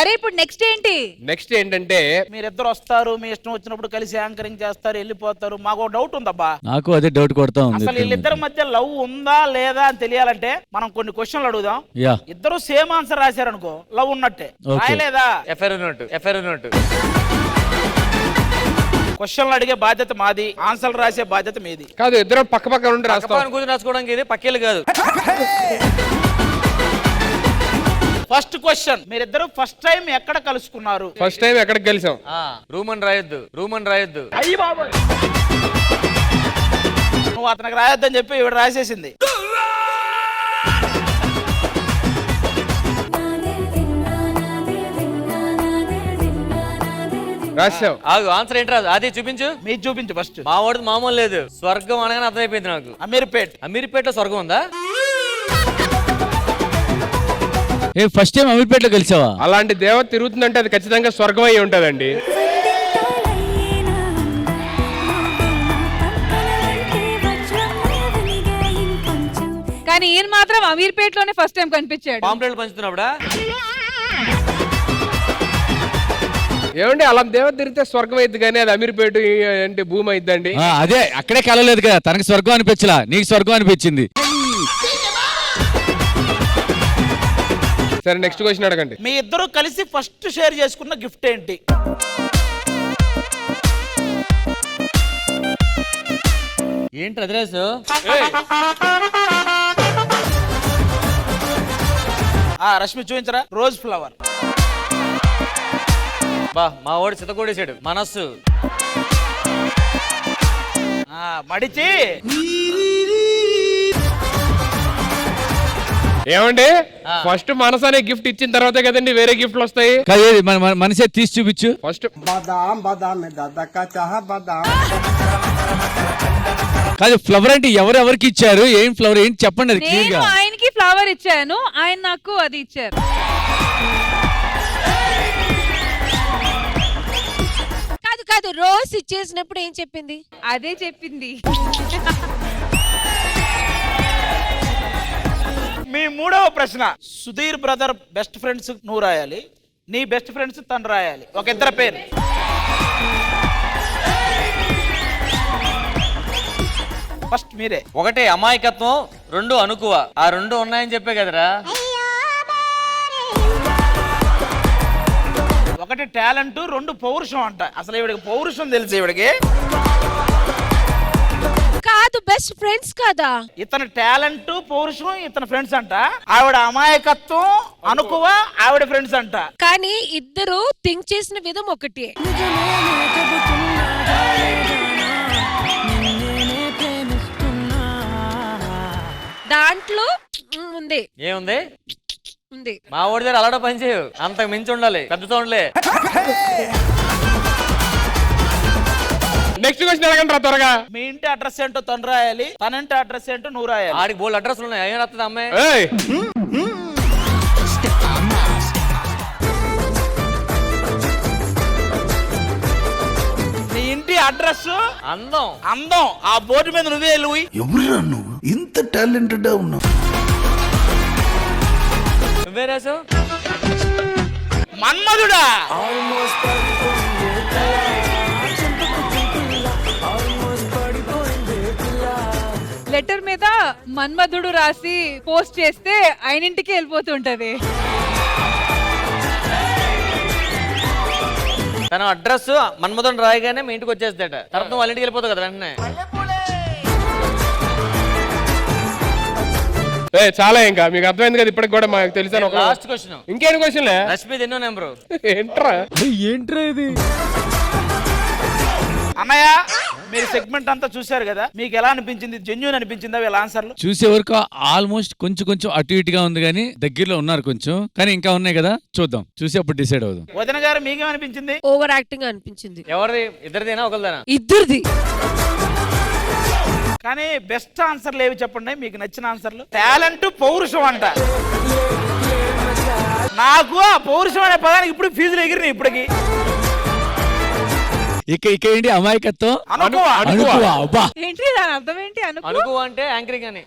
సరే ఇప్పుడు నెక్స్ట్ ఏంటి? నెక్స్ట్ ఏంటంటే మీరిద్దరు వస్తారు, మీ ఇష్టం వచ్చినప్పుడు కలిసి యాంకరింగ్ చేస్తారు, వెళ్ళిపోతారు. మాకు ఒక డౌట్ ఉందబ్బా, నాకు అదే డౌట్ కొడతా ఉంది. అసలు వీళ్ళిద్దరి మధ్య లవ్ ఉందా లేదా అని తెలియాలంటే మనం కొన్ని క్వశ్చన్లు అడుగుదాం. ఇద్దరు సేమ్ ఆన్సర్ రాశారనుకో లవ్ ఉన్నట్టే. రాయలేదా ఎఫ్ఐఆర్ ఉన్నట్టు. క్వశ్చన్లు అడిగే బాధ్యత మాది, ఆన్సర్లు రాసే బాధ్యత మీది. కాదు, ఇద్దరు పక్క పక్క ఉండి రాస్తాం. కూర్చొని రాసుకోవడానికి ఇది పక్కేళ్ళు కాదు. ఫస్ట్ క్వశ్చన్, మీరిద్దరు ఫస్ట్ టైం ఎక్కడ కలుసుకున్నారు? ఫస్ట్ టైం ఎక్కడికి కలిసాం? రూమ్ అని రాయొద్దు. అయ్యి బాబు, నువ్వు అతనికి రాయొద్దని చెప్పి ఇవిడ రాసేసింది. రాసావు. ఆన్సర్ ఏంటి రాదు, అది చూపించు. మీరు చూపించు ఫస్ట్. మా వాడిది మామూలు లేదు, స్వర్గం అనగానే అర్థమైపోయింది నాకు. అమీర్పేటలో స్వర్గం ఉందా? ఫస్ట్ టైం అమీర్పేటలో కలిసావా? అలాంటి దేవత తిరుగుతుందంటే అది ఖచ్చితంగా స్వర్గం అయి ఉంటదండి. కానీ ఈయన మాత్రం అమీర్పేటలోనే ఫస్ట్ టైం కనిపించాడు. పాంప్లెట్లు పంచుతున్నప్పుడా? ఏమండి అలా దేవత తిరిగితే స్వర్గం అయింది, కానీ అది అమీర్పేట అంటే భూమి అయిద్దండి. అదే అక్కడే కలవలేదు కదా, తనకి స్వర్గం అనిపించలా, నీకు స్వర్గం అనిపించింది. సరే నెక్స్ట్ క్వశ్చన్ అడగండి. మీ ఇద్దరు కలిసి ఫస్ట్ షేర్ చేసుకున్న గిఫ్ట్ ఏంటి? ఏంటి అడ్రస్? రష్మి చూపించరా. Rose flower. మా వాడు చితకొడేశాడు మనస్సు. మడిచి ఏమండి ఫస్ట్ మనసు అనే గిఫ్ట్ ఇచ్చిన తర్వాతే కదండి వేరే గిఫ్ట్లు వస్తాయి. మనసే తీసి చూపించు ఫస్ట్. కాదు, ఫ్లవర్ అంటే ఎవరెవరికి ఇచ్చారు, ఏం ఫ్లవర్ ఏంటి చెప్పండి అది క్లియర్ గా. ఆయనకి ఫ్లవర్ ఇచ్చాను, ఆయన నాకు అది ఇచ్చారు. కాదు, రోజ్ ఇచ్చేసినప్పుడు ఏం చెప్పింది? అదే చెప్పింది. మీ మూడవ ప్రశ్న, సుధీర్ బ్రదర్ బెస్ట్ ఫ్రెండ్స్ నువ్వు రాయాలి, నీ బెస్ట్ ఫ్రెండ్స్ తను రాయాలి. ఒక ఇద్దరు పేరు. ఫస్ట్ మీరే. ఒకటి అమాయకత్వం, రెండు అనుకువ. ఆ రెండు ఉన్నాయని చెప్పే కదరా. ఒకటి టాలెంట్, రెండు పౌరుషం అంట. అసలు ఇవిడికి పౌరుషం తెలుసు ఇవిడికి. కాదు, బెస్ట్ ఫ్రెండ్స్ కదా. ఇతను టాలెంట్, పౌరుషం, ఇతను ఫ్రెండ్స్ అంట. ఆవిడ అమాయకత్వం, అనుకువ, ఆవిడ ఫ్రెండ్స్ అంట. కానీ ఇద్దరు థింక్ చేసిన విధం ఒకటి. దాంట్లో ఉంది. ఏముంది? ఉంది. మా వాడి దగ్గర అలాడో పని చేయవు, అంతకు మించి ఉండాలి, పెద్ద సౌండ్లే. నెక్స్ట్ క్వశ్చన్ అడగండి రా త్వరగా. మీ ఇంటి అడ్రస్ ఏంటో తను రాయాలి, తన ఇంటి అడ్రస్ ఏంటో నువ్వు రాయాలి. ఆడికి బోల్డ్ అడ్రస్ ఉన్నాయి, ఏం రాస్తుంది అమ్మాయి? నీ ఇంటి అడ్రస్, అందం. ఆ బోర్డు మీద నువ్వే వెళ్ళి. ఎవరురా నువ్వు ఇంత టాలెంటెడ్ ఉన్నావు? నువ్వే రాసావు. మన్మధుడా. లెటర్ మీద మన్మధుడు రాసి పోస్ట్ చేస్తే ఆయనింటికి వెళ్ళిపోతుంటది. తన అడ్రస్ మన్మధుడు రాయగానే మీ ఇంటికి వచ్చేస్తాడ, తర్వాత వాళ్ళ ఇంటికి వెళ్ళిపోతావు కదా వెంటనే. చాలా ఇంకా మీకు అర్థమైంది కదా ఇప్పటికి కూడా మాకు తెలిసాను. Last question. ఇంకేం క్వశ్చన్? రష్మిది ఎన్నో నెంబరు? ఏంట్రా ఇది? అన్నయ్య, మీరు సెగ్మెంట్ అంతా చూశారు కదా, మీకు ఎలా అనిపించింది? జెన్యూన్ అనిపించిందా వీళ్ళ ఆన్సర్లు? చూసే వరకు ఆల్మోస్ట్ కొంచెం అటు ఇటుగా ఉంది, కానీ దగ్గరలో ఉన్నారు కొంచెం, కానీ ఇంకా ఉన్నాయి కదా, చూద్దాం, చూసి అప్పుడు డిసైడ్ అవుదాం. వదిన గారు మీకేమనిపించింది? ఓవర్ యాక్టింగ్ అనిపించింది. ఎవరిది? ఇద్దరిదేనా ఒకరిదేనా? ఇద్దరిది. కానీ బెస్ట్ ఆన్సర్లు ఏవి చెప్పండి, మీకు నచ్చిన ఆన్సర్లు. టాలెంట్, పౌరుషం అంట. నాకు ఆ పౌరుషం అనే పదానికి ఇప్పుడు ఫీజులు ఎగిరినాయి ఇప్పటికి. ఇక ఏంటి అమాయకత్వం, అనుకువ. ఏంటి దాని అర్థం ఏంటి? అనుకువ అంటే యాంకరింగ్ అని.